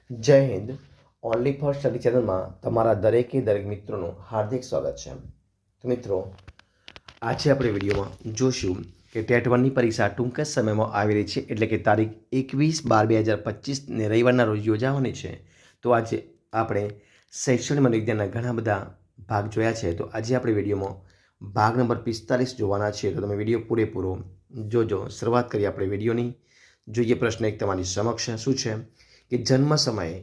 જય Hind. Only for study ચેનલમાં તમારા દરેક મિત્રોનું હાર્દિક સ્વાગત છે. તો મિત્રો, આજે આપણે વિડીયોમાં જોશું કે ટેટ વનની પરીક્ષા ટૂંક જ સમયમાં આવી રહી છે, એટલે કે તારીખ 21/12/2025 રવિવારના રોજ યોજાવાની છે. તો આજે આપણે શૈક્ષણિક મનોવિજ્ઞાનના ઘણા બધા ભાગ જોયા છે. તો આજે આપણે વિડીયોમાં ભાગ નંબર 45 જોવાના છે. તો તમે વિડીયો પૂરેપૂરો જોજો. શરૂઆત કરીએ આપણે વિડીયોની. જોઈએ પ્રશ્ન એક તમારી સમક્ષ શું છે કે જન્મ સમયે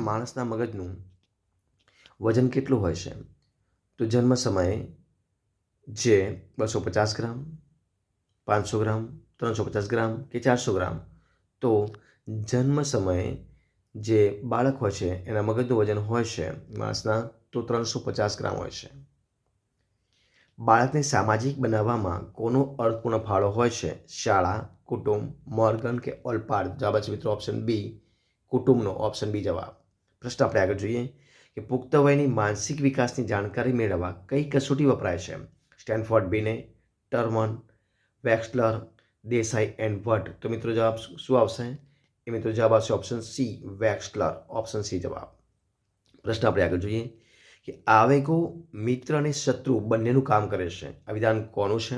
માણસના મગજનું વજન કેટલું હોય છે? તો જન્મ સમયે જે 250 ગ્રામ, 500 ગ્રામ, 350 ગ્રામ કે 400 ગ્રામ. તો જન્મ સમયે જે બાળક હોય છે એના મગજનું વજન હોય છે માણસના તો 350 ગ્રામ હોય છે. બાળકને સામાજિક બનાવવામાં કોનો અર્થપૂર્ણ ફાળો હોય છે? શાળા, કુટુંબ, મોર્ગન કે ઓલપાડ? જવાબ છે મિત્રો ઓપ્શન બી, કુટુંબનો. ઓપ્શન બી જવાબ. પ્રશ્ન આપણે આગળ જોઈએ કે પુખ્ત વયની માનસિક વિકાસની જાણકારી મેળવવા કઈ કસોટી વપરાય છે? સ્ટેનફોર્ડ બિને, ટર્મન, વેક્સલર, દેસાઈ એન્ડ વટ? તો મિત્રો જવાબ શું આવશે? એ મિત્રો જવાબ આવશે ઓપ્શન સી, વેક્સલર. ઓપ્શન સી જવાબ. પ્રશ્ન આપણે આગળ જોઈએ કે આવેગો મિત્ર અને શત્રુ બંનેનું કામ કરે છે. આ વિધાન કોનું છે?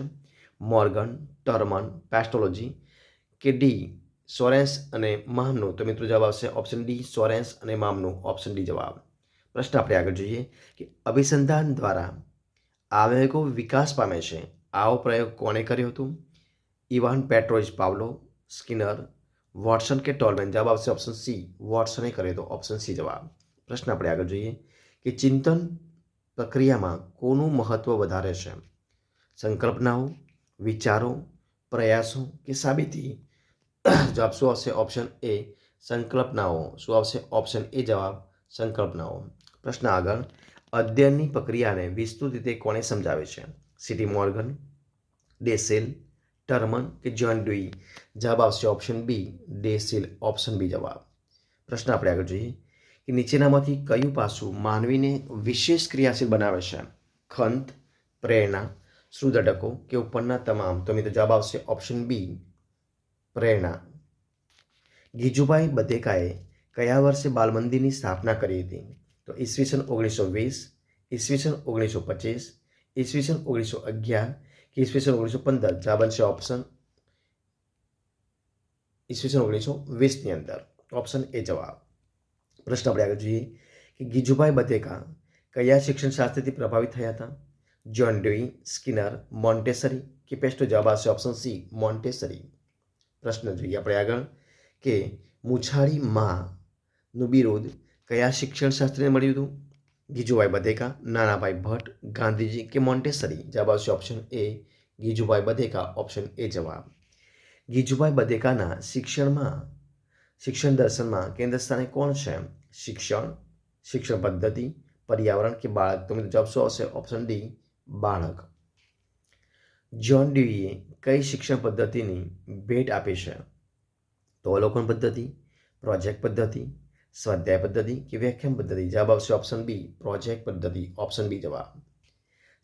મોર્ગન, ટર્મન, પેસ્ટોલોજી કે ડી સોરેન્સ અને મામનું? તો મિત્રો જવાબ આવશે ઓપ્શન ડી, સોરેન્સ અને મામનું. ઓપ્શન ડી જવાબ. પ્રશ્ન આપણે આગળ જોઈએ કે અભિસંધાન દ્વારા આવેગો વિકાસ પામે છે. આવો પ્રયોગ કોણે કર્યો હતો? Ivan Petrovich Pavlov, Skinner, Watson કે ટોલમેન? જવાબ આવશે ઓપ્શન સી, વોટસને કર્યો હતો. ઓપ્શન સી જવાબ. પ્રશ્ન આપણે આગળ જોઈએ કે ચિંતન પ્રક્રિયામાં કોનું મહત્વ વધારે છે? સંકલ્પનાઓ, વિચારો, પ્રયાસો કે સાબિતી? જવાબ શું આવશે? ઓપ્શન એ, સંકલ્પનાઓ. શું આવશે? ઓપ્શન એ જવાબ, સંકલ્પનાઓ. પ્રશ્ન આગળ અધ્યયનની પ્રક્રિયાને વિસ્તૃત રીતે કોણે સમજાવે છે? સીટી મોર્ગન, ડેસેલ, ટર્મન કે જ્હોન ડ્યુઈ? જવાબ આવશે ઓપ્શન બી, ડેસેલ. ઓપ્શન બી જવાબ. પ્રશ્ન આપણે આગળ જોઈએ કે નીચેનામાંથી કયું પાસું માનવીને વિશેષ ક્રિયાશીલ બનાવે છે? ખંત, પ્રેરણા, શ્રુદડકો કે ઉપરના તમામ? તો મિત્રો જવાબ આવશે ઓપ્શન બી, પ્રેરણા. ગીજુભાઈ બધેકાએ કયા વર્ષે બાલમંદિરની સ્થાપના કરી હતી? તો ઈસવીસન 1920, ઈસવીસન 1925, ઈસવીસન 1911 કે ઈસવીસન 1915? જવાબ છે ઓપ્શન ઈસવીસન 1920ની અંદર. ઓપ્શન એ જવાબ. પ્રશ્ન આપણે આગળ જોઈએ કે ગીજુભાઈ બધેકા કયા શિક્ષણ શાસ્ત્રથી પ્રભાવિત થયા હતા? જ્હોન ડ્યુઈ, સ્કિનર, મોન્ટેસરી કે પેસ્ટો? જવાબ આવશે ઓપ્શન સી, મોન્ટેસરી. પ્રશ્ન જોઈએ આપણે આગળ કે મુછાળી માનું બિરુદ કયા શિક્ષણ શાસ્ત્રીને મળ્યું હતું? ગીજુભાઈ બધેકા, નાનાભાઈ ભટ્ટ, ગાંધીજી કે મોન્ટેસરી? જવાબ આવશે option A, Gijubhai Badheka. Option A જવાબ. ગીજુભાઈ બધેકાના શિક્ષણ દર્શનમાં કેન્દ્ર સ્થાને કોણ છે? શિક્ષણ, શિક્ષણ પદ્ધતિ, પર્યાવરણ કે બાળક? તો મિત્રો જવાબ શું આવશે? ઓપ્શન ડી, બાળક. જ્હોન ડ્યુઈએ કઈ શિક્ષણ પદ્ધતિની ભેટ આપી છે? તો અવલોકન પદ્ધતિ, પ્રોજેક્ટ પદ્ધતિ, સ્વાધ્યાય પદ્ધતિ કે વ્યાખ્યાન પદ્ધતિ? જવાબ આવશે ઓપ્શન બી, પ્રોજેક્ટ પદ્ધતિ. ઓપ્શન બી જવાબ.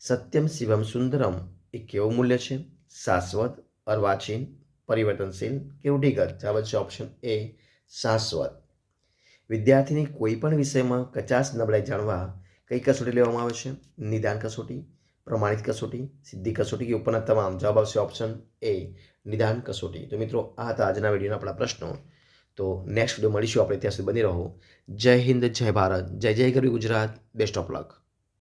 સત્યમ શિવમ સુંદરમ એ કેવું મૂલ્ય છે? શાશ્વત, અર્વાચીન, પરિવર્તનશીલ કે રૂઢિગત? જવાબ છે ઓપ્શન એ, શાશ્વત. વિદ્યાર્થીની કોઈ પણ વિષયમાં કચાશ નબળાઈ જાણવા કઈ કસોટી લેવામાં આવે છે? નિદાન કસોટી, પ્રમાણિત કસોટી, સિદ્ધિ કસોટી કે ઉપરના તમામ? જવાબ આવશે ઓપ્શન એ, નિદાન કસોટી. તો મિત્રો આ હતા આજના વિડીયોના આપણા પ્રશ્નો. તો નેક્સ્ટ વિડીયો મળીશું આપણે. ત્યાં સુધી બની રહો. જય હિન્દ, જય ભારત, જય જય ગરવી ગુજરાત. Best of luck.